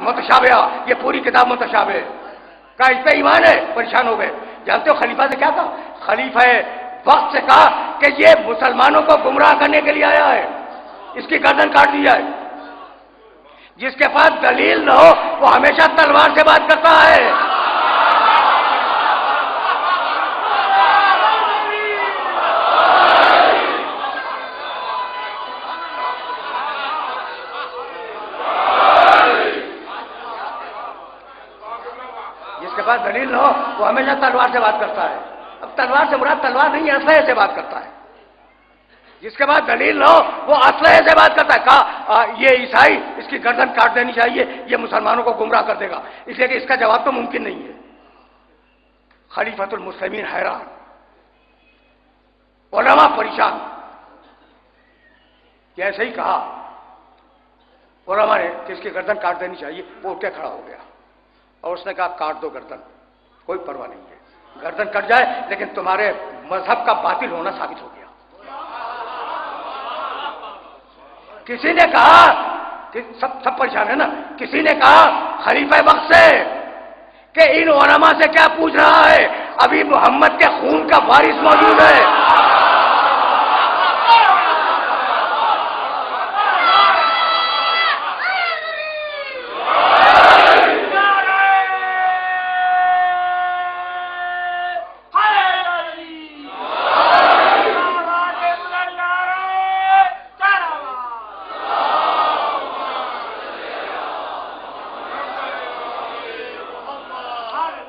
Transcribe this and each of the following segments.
متشابہ، یہ پوری کتاب متشابہ ہے، کہا اس پہ ایمان ہے، پریشان ہو گئے۔ جانتے ہو خلیفہ سے کیا کہا؟ خلیفہ وقت سے کہا کہ یہ مسلمانوں کو گمراہ کرنے کے لیے آیا ہے، اس کی گردن کاٹ دی جائے۔ جس کے پاس دلیل نہ ہو وہ ہمیشہ تلوار سے بات کرتا ہے۔ دلیل نہ ہو وہ ہمیشہ تلوار سے بات کرتا ہے۔ اب تلوار سے مراد تلوار نہیں ہے، اسلحے سے بات کرتا ہے۔ جس کے بعد دلیل نہ ہو وہ اسلحے سے بات کرتا ہے۔ کہا یہ عیسائی، اس کی گردن کاٹ دینی چاہیے، یہ مسلمانوں کو گمراہ کر دے گا، اس لیے کہ اس کا جواب تو ممکن نہیں ہے۔ خلیفۃ المسلمین حیران، علماء پریشان کہ ایسے ہی کہا علماء نے کہ اس کی گردن کاٹ دینی چاہیے، وہ اٹھ کے کھڑا ہو گیا اور اس نے کہا کاٹ دو گردن، کوئی پرواہ نہیں ہے، گردن کٹ جائے لیکن تمہارے مذہب کا باطل ہونا ثابت ہو گیا۔ کسی نے کہا کہ سب پریشان ہے نا، کسی نے کہا خلیفہ وقت سے کہ ان علماء سے کیا پوچھ رہا ہے، ابھی محمد کے خون کا وارث موجود ہے۔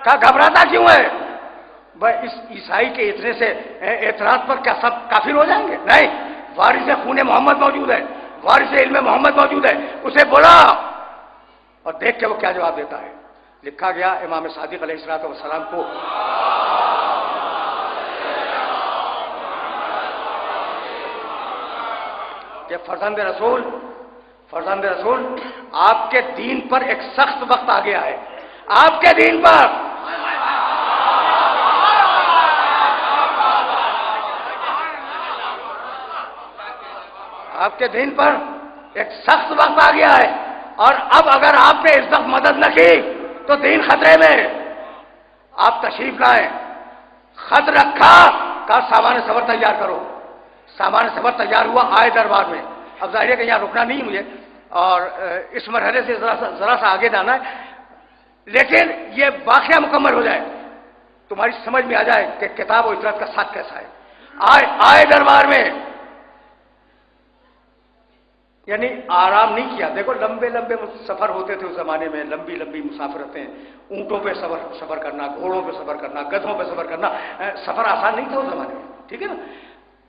کہا گھبراتا کیوں ہے؟ بھائی اس عیسائی کے اتنے سے اعتراض پر کیا سب کافر ہو جائیں گے؟ نہیں، وارث خون محمد موجود ہے، وارث علم محمد موجود ہے، اسے بولا اور دیکھ کے وہ کیا جواب دیتا ہے۔ لکھا گیا امام صادق علیہ السلام کو کہ فرزند رسول آپ کے دین پر ایک سخت وقت آ گیا ہے، آپ کے دین پر ایک سخت وقت آ گیا ہے، اور اب اگر آپ نے اس وقت مدد نہ کی تو دین خطرے میں۔ آپ تشریف لائیں، خط رکھا، کہا سامان صبر تیار کرو، سامان صبر تیار ہوا، آئے دربار میں۔ اب ظاہر ہے کہ یہاں رکنا نہیں مجھے، اور اس مرحلے سے ذرا سا آگے جانا ہے، لیکن یہ واقعہ مکمل ہو جائے، تمہاری سمجھ میں آ جائے کہ کتاب و اطاعت کا ساتھ کیسا ہے۔ آئے دربار میں، یعنی آرام نہیں کیا۔ دیکھو لمبے لمبے سفر ہوتے تھے اس زمانے میں، لمبی لمبی مسافرتیں، اونٹوں پہ سفر کرنا، گھوڑوں پہ سفر کرنا، گدھوں پہ سفر کرنا، سفر آسان نہیں تھا اس زمانے میں، ٹھیک ہے نا۔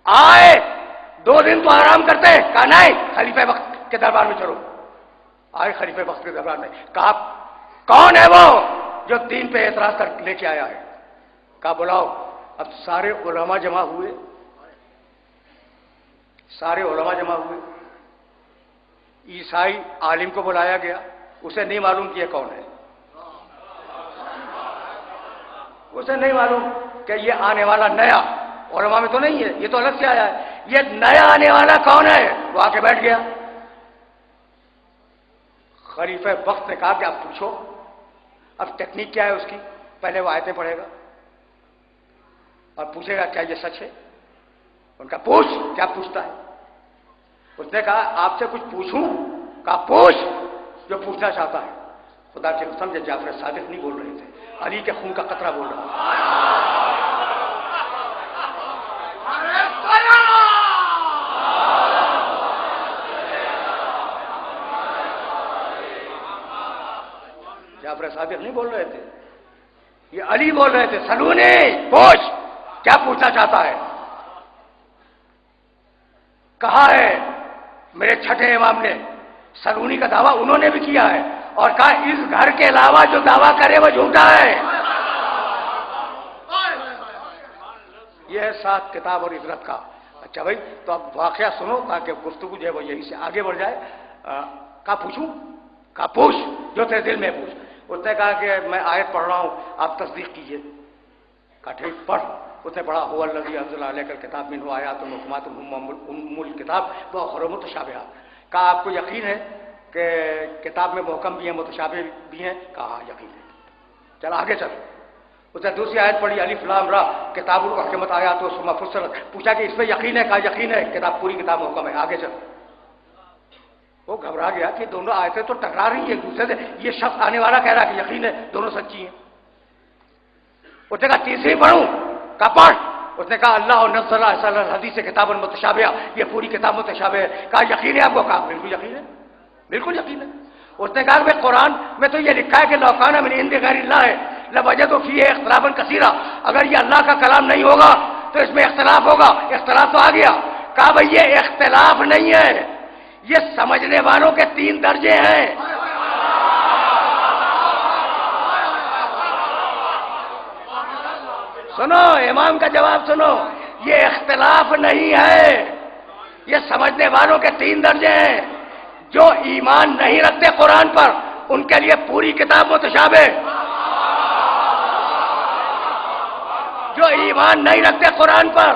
آئے 2 دن تو آرام کرتے، کہا نہیں خلیفہ وقت کے دربار میں چلو۔ آئے خلیفہ وقت کے دربار میں، کہا کون ہے وہ جو دین پہ اعتراض کر لے کے آیا ہے؟ کہا بلاؤ۔ اب سارے علماء جمع ہوئے، عیسائی عالم کو بلایا گیا، اسے نہیں معلوم کہ یہ کون ہے، اسے نہیں معلوم کہ یہ آنے والا نیا علماء میں تو نہیں ہے، یہ تو الگ سے آیا ہے، یہ نیا آنے والا کون ہے؟ وہ آ کے بیٹھ گیا۔ خلیفہ وقت نے کہا کہ آپ پوچھو۔ اب ٹیکنیک کیا ہے اس کی؟ پہلے وہ آیتیں پڑھے گا اور پوچھے گا کیا یہ سچ ہے؟ ان کا پوچھ، کیا پوچھتا ہے؟ اس نے کہا آپ سے کچھ پوچھوں؟ کہا پوچھ جو پوچھنا چاہتا ہے۔ خدا کی قسم یہ جعفر صادق نہیں بول رہے تھے، علی کے خون کا قطرہ بول رہا تھا۔ جعفر صادق نہیں بول رہے تھے، یہ علی بول رہے تھے، سلونی پوچھ کیا پوچھنا چاہتا ہے۔ کہا ہے میرے چھٹے امام نے، سلونی کا دعویٰ انہوں نے بھی کیا ہے، اور کہا اس گھر کے علاوہ جو دعویٰ کرے وہ جھوٹا ہے۔ یہ ہے ساتھ کتاب اور عبرت کا۔ اچھا بھائی تو اب واقعہ سنو تاکہ گفتگو جو ہے وہ یہیں سے آگے بڑھ جائے۔ کہا پوچھوں؟ کہا پوچھ جو تیرے دل میں پوچھ۔ اس نے کہا کہ میں آیت پڑھ رہا ہوں، آپ تصدیق کیجئے۔ کہا ٹھیک پڑھ۔ اس نے پڑھا هو الذی انزل علیک الکتاب منہ آیات محکمات ام الکتاب واخر متشابہات۔ کہا آپ کو یقین ہے کہ کتاب میں محکم بھی ہیں متشابہ بھی ہیں؟ کہا ہاں یقین ہے. چل آگے چل. اس نے دوسری آیت پڑھی الف لام را کتاب احکمت آیات ثم فصلت. پوچھا کہ اس میں یقین ہے؟ کہا یقین ہے، کتاب پوری کتاب محکم ہے. آگے چل. وہ گھبرا گیا کہ دونوں آیتیں تو ٹکرا رہی ہیں ایک دوسرے سے. یہ شخص آنے والا کہہ رہا کہ یقین ہے دونوں سچی ہیں. اس نے کہا تیسری پڑھوں؟ کہا پڑھ. اس نے کہا اللہ نزل احسن الحدیث کتاب متشابہ، یہ پوری کتاب متشابہ ہے. کہا یقین ہے آپ کو؟ کہا بالکل یقین ہے، بالکل یقین ہے. اس نے کہا کہ قرآن میں تو یہ لکھا ہے کہ لو کان من عند غیر اللہ لوجدوا فیہ اختلافا کثیرا. اگر یہ اللہ کا کلام نہیں ہوگا تو اس میں اختلاف ہوگا. اختلاف تو آ گیا. کہا بھائی یہ اختلاف نہیں ہے، یہ سمجھنے والوں کے 3 درجے ہیں. سنو امام کا جواب سنو. یہ اختلاف نہیں ہے، یہ سمجھنے والوں کے 3 درجے ہیں. جو ایمان نہیں رکھتے قرآن پر ان کے لیے پوری کتاب متشابہ. جو ایمان نہیں رکھتے قرآن پر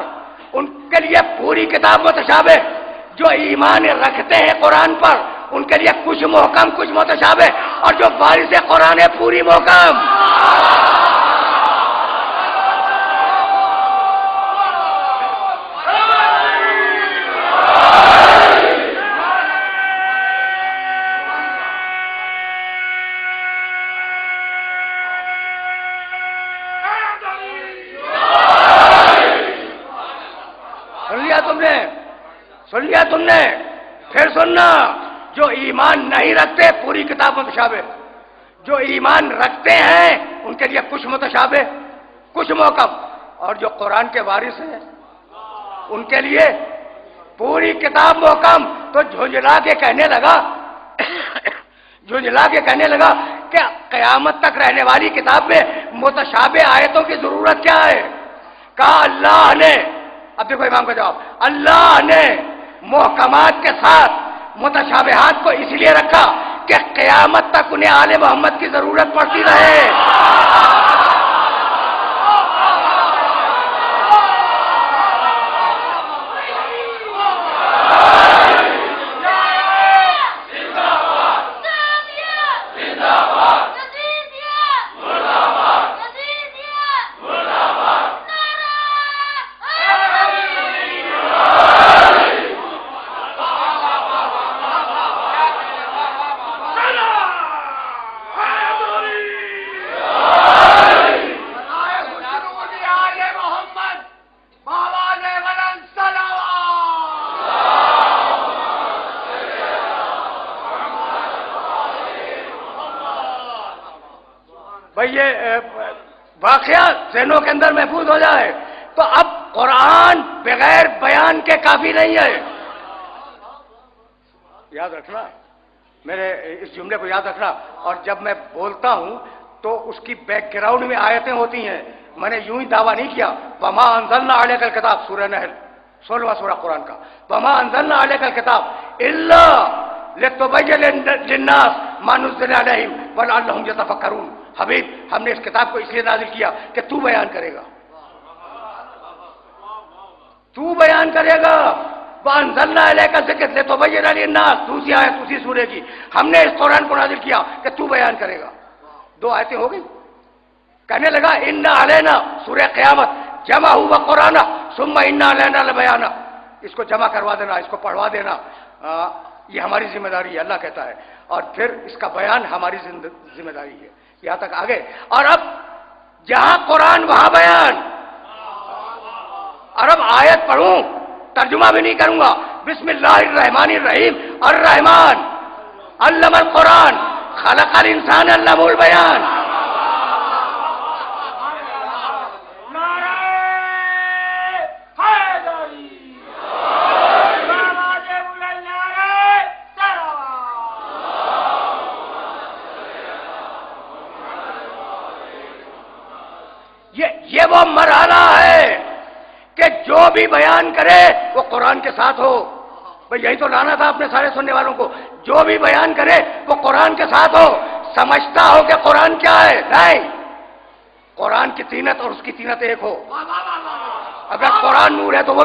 ان کے لیے پوری کتاب متشابہ. جو ایمان رکھتے ہیں قرآن پر ان کے لیے کچھ محکم کچھ متشابہ، اور جو وارث قرآن ہے پوری محکم. سن لیا تم نے؟ پھر سننا. جو ایمان نہیں رکھتے پوری کتاب متشابہ، جو ایمان رکھتے ہیں ان کے لیے کچھ متشابہ کچھ محکم، اور جو قرآن کے وارث ہیں ان کے لیے پوری کتاب محکم. تو جھنجھلا کے کہنے لگا کہ قیامت تک رہنے والی کتاب میں متشابہ آیتوں کی ضرورت کیا ہے؟ کہا اللہ نے، اب دیکھو امام کا جواب، اللہ نے محکمات کے ساتھ متشابہات کو اس لیے رکھا کہ قیامت تک انہیں آل محمد کی ضرورت پڑتی رہے. بھائی یہ واقعہ ذہنوں کے اندر محفوظ ہو جائے. تو اب قرآن بغیر بیان کے کافی نہیں ہے. یاد رکھنا، میرے اس جملے کو یاد رکھنا. اور جب میں بولتا ہوں تو اس کی بیک گراؤنڈ میں آیتیں ہوتی ہیں. میں نے یوں ہی دعویٰ نہیں کیا. وما انزلنا علیک الکتاب، سورہ نحل 16واں سورہ قرآن کا. وما انزلنا علیک الکتاب الا لتبین للناس ما نزل علیہم ولعلہم یتفکرون. حبیب ہم نے اس کتاب کو اس لیے نازل کیا کہ تو بیان کرے گا، تو بیان کرے گا. وانزلنا الیک الذکر لتبین للناس، دوسری آیت اسی سورے کی. ہم نے اس قرآن کو نازل کیا کہ تو بیان کرے گا. 2 آیتیں ہو گئی. کہنے لگا ان علینا، سورہ قیامت، جمع ہوا قرآن ثم ان علینا لبیانا. اس کو جمع کروا دینا، اس کو پڑھوا دینا، یہ ہماری ذمہ داری ہے، اللہ کہتا ہے. اور پھر اس کا بیان ہماری ذمہ داری ہے. یہاں تک آگے. اور اب جہاں قرآن وہاں بیان. اور اب آیت پڑھوں، ترجمہ بھی نہیں کروں گا. بسم اللہ الرحمن الرحیم. الرحمن علم القرآن خلق الانسان علمہ البیان. یہ وہ مرحلہ ہے کہ جو بھی بیان کرے وہ قرآن کے ساتھ ہو. بھئی یہی تو لانا تھا اپنے سارے سننے والوں کو. جو بھی بیان کرے وہ قرآن کے ساتھ ہو، سمجھتا ہو کہ قرآن کیا ہے. نہیں، قرآن کی تینت اور اس کی تینت ایک ہو. اگر قرآن نور ہے تو وہ